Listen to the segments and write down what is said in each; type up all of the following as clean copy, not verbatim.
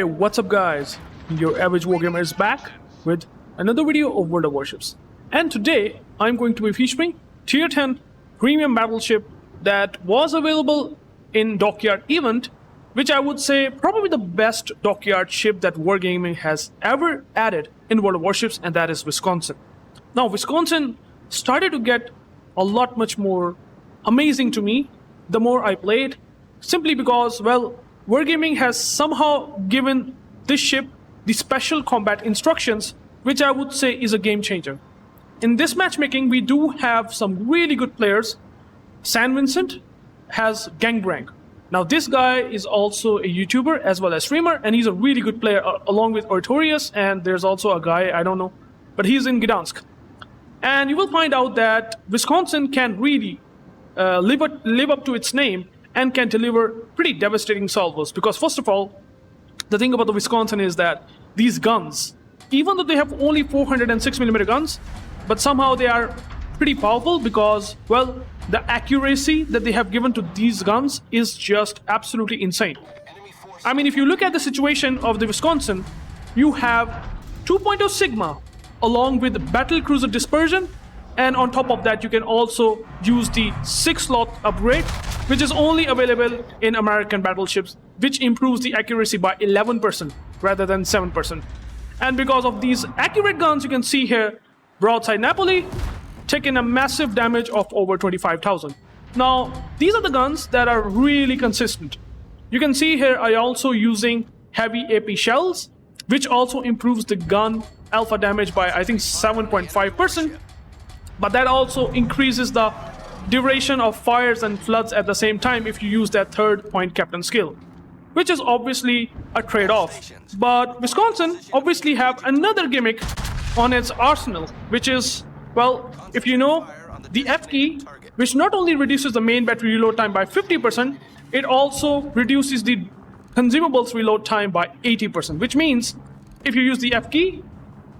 Hey, what's up guys? UrAvgWarGamer is back with another video of World of Warships. And today, I'm going to be featuring Tier 10 premium battleship that was available in Dockyard event, which I would say probably the best dockyard ship that Wargaming has ever added in World of Warships, and that is Wisconsin. Now, Wisconsin started to get a lot much more amazing to me the more I played, simply because, well, Wargaming has somehow given this ship the special combat instructions, which I would say is a game changer. In this matchmaking, we do have some really good players. San Vincent has Gangrang. Now, this guy is also a YouTuber as well as streamer, and he's a really good player along with Artorius, and there's also a guy, I don't know, but he's in Gdansk. And you will find out that Wisconsin can really live up to its name and can deliver pretty devastating salvos. Because first of all, the thing about the Wisconsin is that these guns, even though they have only 406mm guns, but somehow they are pretty powerful because, well, the accuracy that they have given to these guns is just absolutely insane. I mean, if you look at the situation of the Wisconsin, you have 2.0 Sigma along with battlecruiser dispersion, and on top of that you can also use the 6-slot upgrade, which is only available in American battleships, which improves the accuracy by 11% rather than 7%. And because of these accurate guns, you can see here, broadside Napoli taking a massive damage of over 25,000. Now, these are the guns that are really consistent. You can see here I also using heavy AP shells, which also improves the gun alpha damage by I think 7.5%, but that also increases the duration of fires and floods at the same time if you use that third point captain skill, which is obviously a trade-off. But Wisconsin obviously have another gimmick on its arsenal, which is, well, if you know, the F key, which not only reduces the main battery reload time by 50%, it also reduces the consumables reload time by 80%, which means if you use the F key,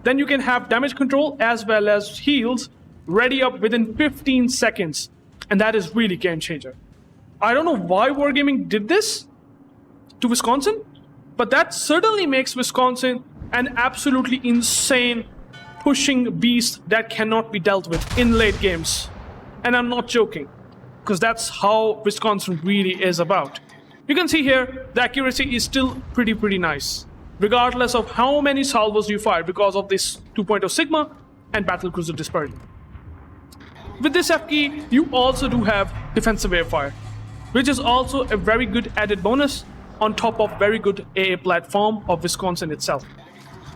then you can have damage control as well as heals ready up within 15 seconds. And that is really game changer. I don't know why Wargaming did this to Wisconsin, but that certainly makes Wisconsin an absolutely insane pushing beast that cannot be dealt with in late games. And I'm not joking, because that's how Wisconsin really is about. You can see here, the accuracy is still pretty nice, regardless of how many salvos you fire because of this 2.0 Sigma and battlecruiser dispersion. With this F key, you also do have defensive airfire, which is also a very good added bonus on top of very good AA platform of Wisconsin itself.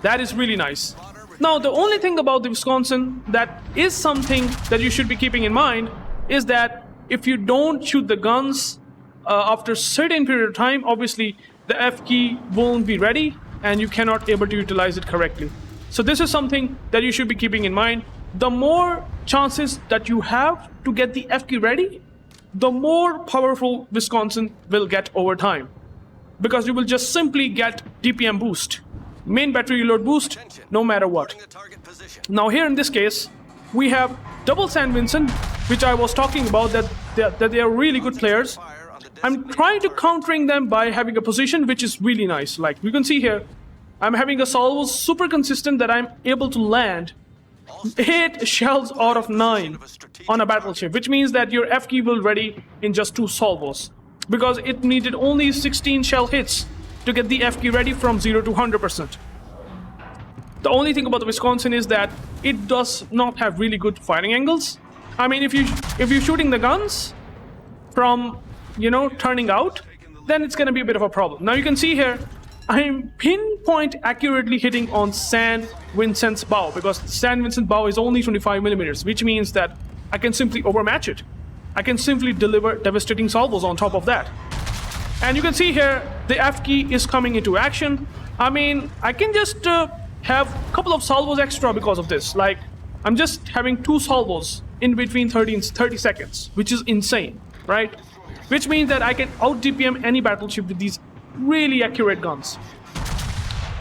That is really nice. Now, the only thing about the Wisconsin that is something that you should be keeping in mind is that if you don't shoot the guns after a certain period of time, obviously the F key won't be ready and you cannot able to utilize it correctly. So this is something that you should be keeping in mind. The more chances that you have to get the F key ready, the more powerful Wisconsin will get over time, because you will just simply get DPM boost, main battery reload boost, no matter what. Now here in this case, we have double San Vincent, which I was talking about, that they are really good players. I'm trying to countering them by having a position which is really nice. Like you can see here, I'm having a salvo super consistent that I'm able to land 8 shells out of 9 on a battleship, which means that your F key will ready in just 2 salvos, because it needed only 16 shell hits to get the F key ready from 0 to 100%. The only thing about the Wisconsin is that it does not have really good firing angles. I mean, if you're shooting the guns from, you know, turning out, then it's gonna be a bit of a problem. Now you can see here, I'm pinpoint accurately hitting on San Vincent's bow, because San Vincent bow is only 25mm, which means that I can simply overmatch it. I can simply deliver devastating salvos on top of that. And you can see here, the F key is coming into action. I mean, I can just have a couple of salvos extra because of this. Like, I'm just having 2 salvos in between 30 seconds, which is insane, right? Which means that I can out DPM any battleship with these really accurate guns.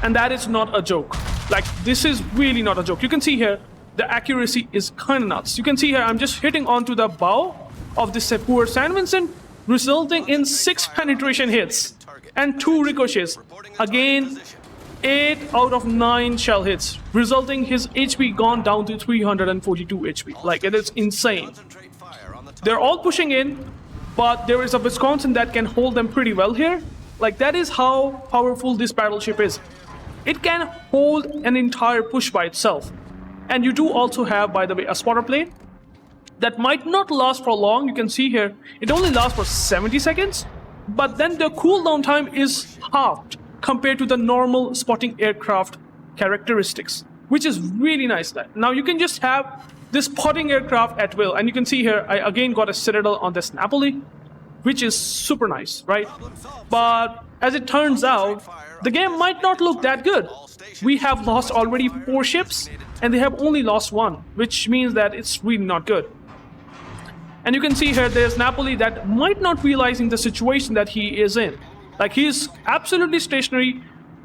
And that is not a joke. Like, this is really not a joke. You can see here, the accuracy is kind of nuts. You can see here, I'm just hitting onto the bow of this poor San Vincent, resulting in 6 penetration hits. and 2 ricochets. Again, 8 out of 9 shell hits, resulting his HP gone down to 342 HP. Like, it is insane. They're all pushing in, but there is a Wisconsin that can hold them pretty well here. Like, that is how powerful this battleship is. It can hold an entire push by itself. And you do also have, by the way, a spotter plane that might not last for long. You can see here, it only lasts for 70 seconds, but then the cooldown time is halved compared to the normal spotting aircraft characteristics, which is really nice. Now you can just have this spotting aircraft at will, and you can see here, I again got a Citadel on this Napoli, which is super nice, right? But as it turns out, the game might not look that good. We have lost already 4 ships, and they have only lost 1, which means that it's really not good. And you can see here, there's Napoli that might not realizing the situation that he is in. Like, he's absolutely stationary,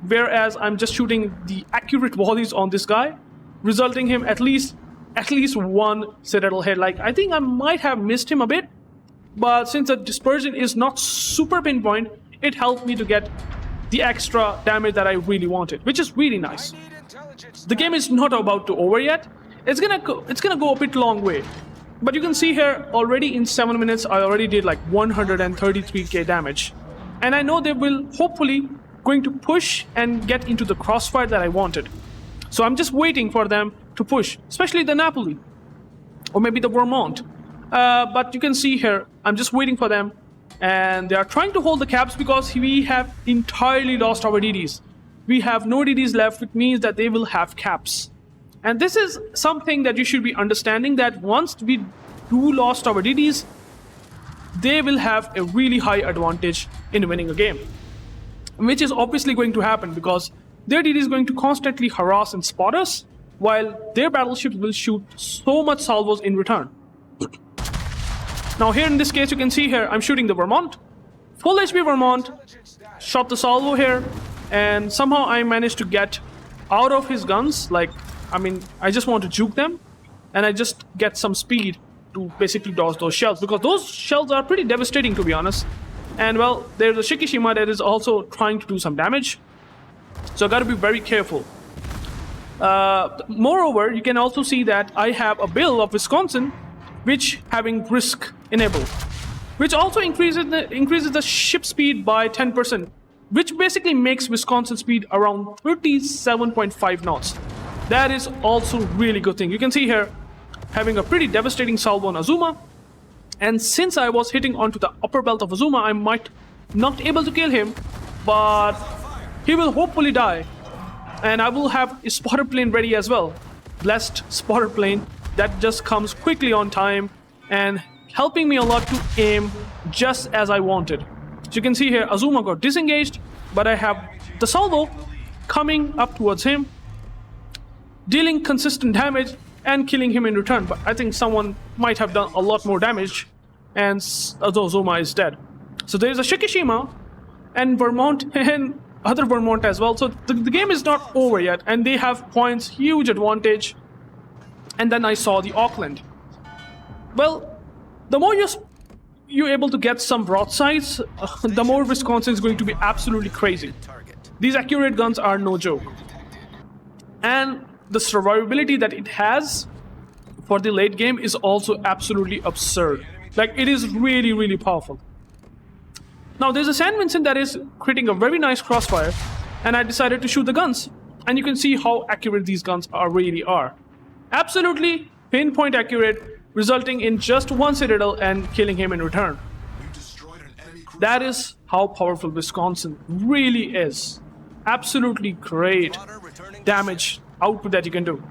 whereas I'm just shooting the accurate volleys on this guy, resulting him at least 1 Citadel hit. Like, I think I might have missed him a bit, but since the dispersion is not super pinpoint, it helped me to get the extra damage that I really wanted, which is really nice. The game is not about to over yet. It's gonna go a bit long way. But you can see here, already in 7 minutes, I already did like 133k damage. And I know they will hopefully going to push and get into the crossfire that I wanted. So I'm just waiting for them to push, especially the Napoli, or maybe the Vermont. But you can see here, I'm just waiting for them. And they are trying to hold the caps because we have entirely lost our DDs. We have no DDs left, which means that they will have caps. And this is something that you should be understanding, that once we do lost our DDs, they will have a really high advantage in winning a game. Which is obviously going to happen because their DD is going to constantly harass and spot us, while their battleships will shoot so much salvos in return. Now here in this case, you can see here, I'm shooting the Vermont. Full HP Vermont, shot the salvo here, and somehow I managed to get out of his guns. Like, I mean, I just want to juke them, and I just get some speed to basically dodge those shells, because those shells are pretty devastating, to be honest. And well, there's a Shikishima that is also trying to do some damage, so I gotta be very careful. Moreover, you can also see that I have a build of Wisconsin, which having risk enabled, which also increases the ship speed by 10%, which basically makes Wisconsin speed around 37.5 knots. That is also really good thing. You can see here, having a pretty devastating salvo on Azuma, and since I was hitting onto the upper belt of Azuma, I might not able to kill him, but he will hopefully die, and I will have a spotter plane ready as well. Blessed spotter plane that just comes quickly on time and helping me a lot to aim just as I wanted. So you can see here, Azuma got disengaged, but I have the salvo coming up towards him, dealing consistent damage and killing him in return. But I think someone might have done a lot more damage, and Azuma is dead. So there's a Shikishima and Vermont and other Vermont as well. So the game is not over yet, and they have points, huge advantage. And then I saw the Auckland. Well, the more you're able to get some broadsides, the more Wisconsin is going to be absolutely crazy. These accurate guns are no joke. And the survivability that it has for the late game is also absolutely absurd. Like, it is really, really powerful. Now, there's a San Vincent that is creating a very nice crossfire, and I decided to shoot the guns. And you can see how accurate these guns really are. Absolutely pinpoint accurate, resulting in just 1 Citadel and killing him in return. That is how powerful Wisconsin really is. Absolutely great damage output that you can do.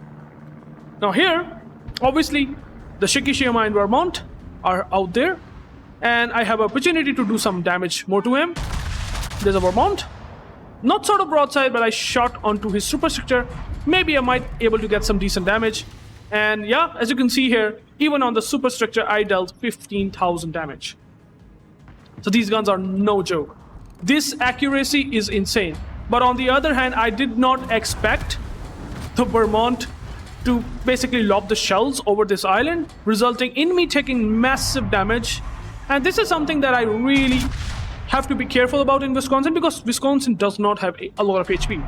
Now here, obviously, the Shikishima and Vermont are out there, and I have opportunity to do some damage more to him. There's a Vermont. Not sort of broadside, but I shot onto his superstructure. Maybe I might able to get some decent damage. And yeah, as you can see here, even on the superstructure, I dealt 15,000 damage. So these guns are no joke. This accuracy is insane. But on the other hand, I did not expect the Vermont to basically lob the shells over this island, resulting in me taking massive damage. And this is something that I really have to be careful about in Wisconsin, because Wisconsin does not have a lot of HP.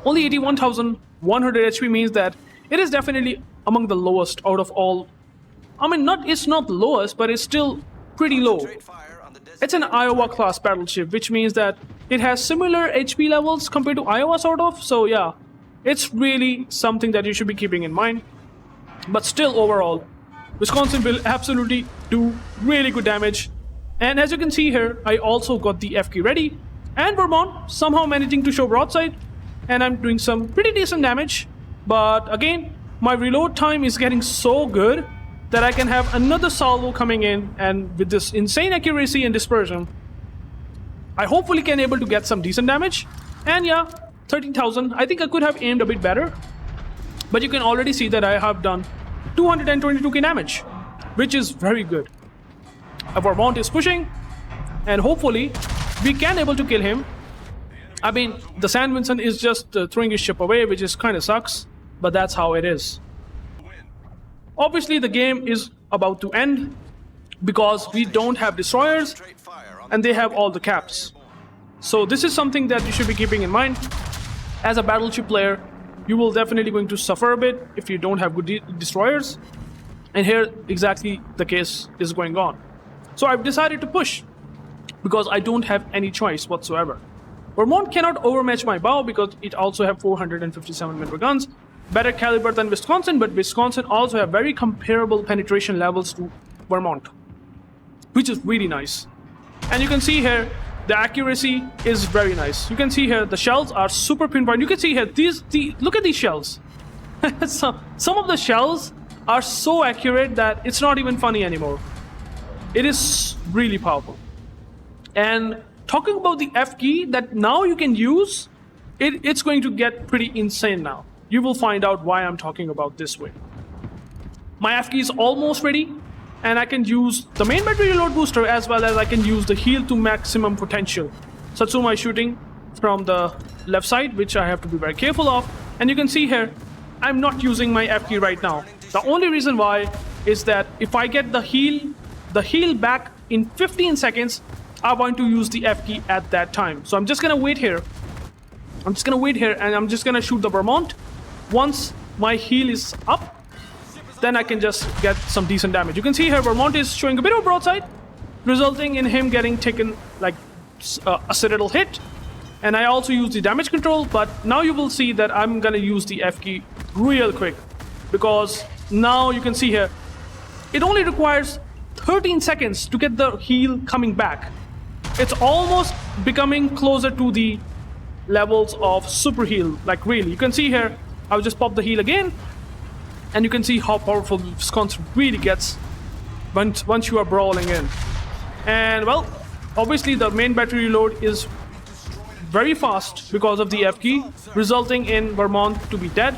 Only 81,100 HP means that it is definitely among the lowest out of all. I mean, it's not the lowest, but it's still pretty low. It's an Iowa class battleship, which means that it has similar HP levels compared to Iowa, sort of. So yeah, it's really something that you should be keeping in mind. But still, overall, Wisconsin will absolutely do really good damage. And as you can see here, I also got the F key ready, and Vermont somehow managing to show broadside, and I'm doing some pretty decent damage. But again, my reload time is getting so good that I can have another salvo coming in, and with this insane accuracy and dispersion, I hopefully can able to get some decent damage. And yeah, 13,000. I think I could have aimed a bit better, but you can already see that I have done 222k damage, which is very good. Vermont is pushing, and hopefully we can able to kill him. I mean, the San Vincent is just throwing his ship away, which is kind of sucks, but that's how it is. Obviously, the game is about to end because we don't have destroyers and they have all the caps. So this is something that you should be keeping in mind. As a battleship player, you will definitely going to suffer a bit if you don't have good destroyers. And here exactly the case is going on. So I've decided to push because I don't have any choice whatsoever. Vermont cannot overmatch my bow because it also have 457mm guns. Better caliber than Wisconsin, but Wisconsin also have very comparable penetration levels to Vermont, which is really nice. And you can see here, the accuracy is very nice. You can see here, the shells are super pinpoint. You can see here, look at these shells. Some of the shells are so accurate that it's not even funny anymore. It is really powerful. And talking about the F key that now you can use, it's going to get pretty insane now. You will find out why I'm talking about this way. My F key is almost ready, and I can use the main battery reload booster as well as I can use the heal to maximum potential. Satsuma is shooting from the left side, which I have to be very careful of. And you can see here, I'm not using my F key right now. The only reason why is that if I get the heal back in 15 seconds, I want to use the F key at that time. So I'm just gonna wait here. And I'm just gonna shoot the Vermont. Once my heal is up, then I can just get some decent damage. You can see here Vermont is showing a bit of broadside, resulting in him getting taken like a citadel hit. And I also use the damage control, but now you will see that I'm gonna use the F key real quick, because now you can see here, it only requires 13 seconds to get the heal coming back. It's almost becoming closer to the levels of super heal, like really. You can see here, I'll just pop the heal again, and you can see how powerful Wisconsin really gets once you are brawling in. And well, obviously the main battery reload is very fast because of the F key, resulting in Vermont to be dead.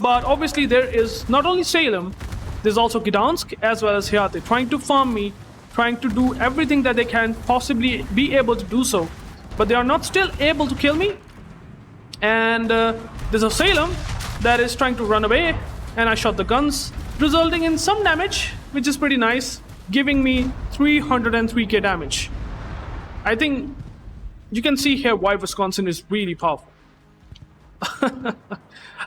But obviously there is not only Salem, there's also Gdansk as well as Hyate trying to farm me, trying to do everything that they can possibly be able to do so. But they are not still able to kill me. And there's a Salem that is trying to run away, and I shot the guns, resulting in some damage, which is pretty nice, giving me 303k damage. I think you can see here why Wisconsin is really powerful.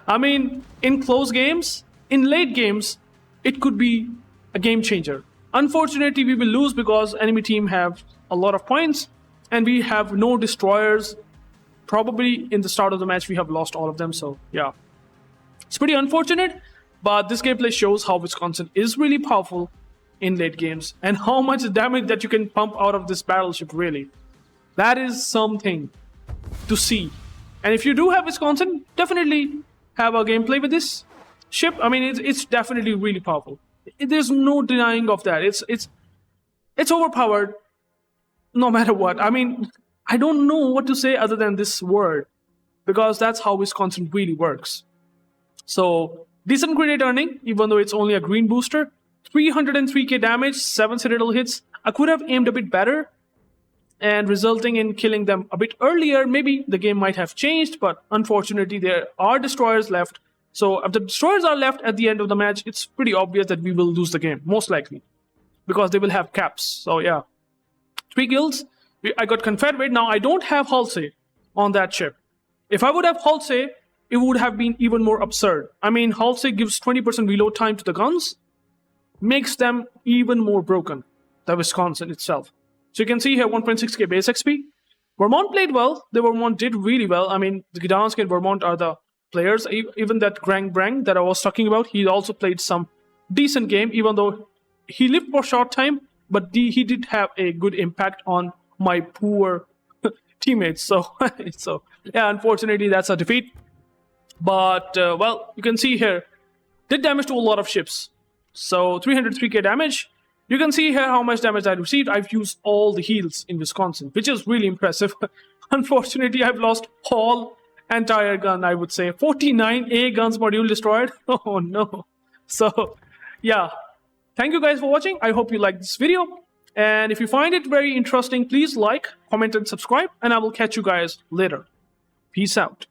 I mean, in close games, in late games, it could be a game changer. Unfortunately, we will lose because enemy team have a lot of points, and we have no destroyers. Probably in the start of the match, we have lost all of them, so yeah. It's pretty unfortunate, but this gameplay shows how Wisconsin is really powerful in late games, and how much damage that you can pump out of this battleship, really. That is something to see. And if you do have Wisconsin, definitely have a gameplay with this ship. I mean, it's definitely really powerful. There's no denying of that. It's overpowered no matter what. I mean, I don't know what to say other than this word, because that's how Wisconsin really works. So, decent crit earning, even though it's only a green booster. 303k damage, 7 citadel hits. I could have aimed a bit better, and resulting in killing them a bit earlier. Maybe the game might have changed, but unfortunately there are destroyers left. So if the destroyers are left at the end of the match, it's pretty obvious that we will lose the game, most likely, because they will have caps. So yeah, 3 kills, I got Confederate. Now I don't have Halsey on that ship. If I would have Halsey, it would have been even more absurd. I mean, Halsey gives 20% reload time to the guns, makes them even more broken, the Wisconsin itself. So you can see here 1.6k base XP. Vermont played well. The Vermont did really well. I mean, the Gdansk and Vermont are the players. Even that Grang Brang that I was talking about, he also played some decent game, even though he lived for a short time, but he did have a good impact on my poor teammates. So, yeah, unfortunately, that's a defeat. But, well, you can see here, did damage to a lot of ships. So, 303k damage. You can see here how much damage I received. I've used all the heals in Wisconsin, which is really impressive. Unfortunately, I've lost all entire gun, I would say. 49A guns module destroyed. Oh, no. So, yeah. Thank you guys for watching. I hope you liked this video. And if you find it very interesting, please like, comment, and subscribe. And I will catch you guys later. Peace out.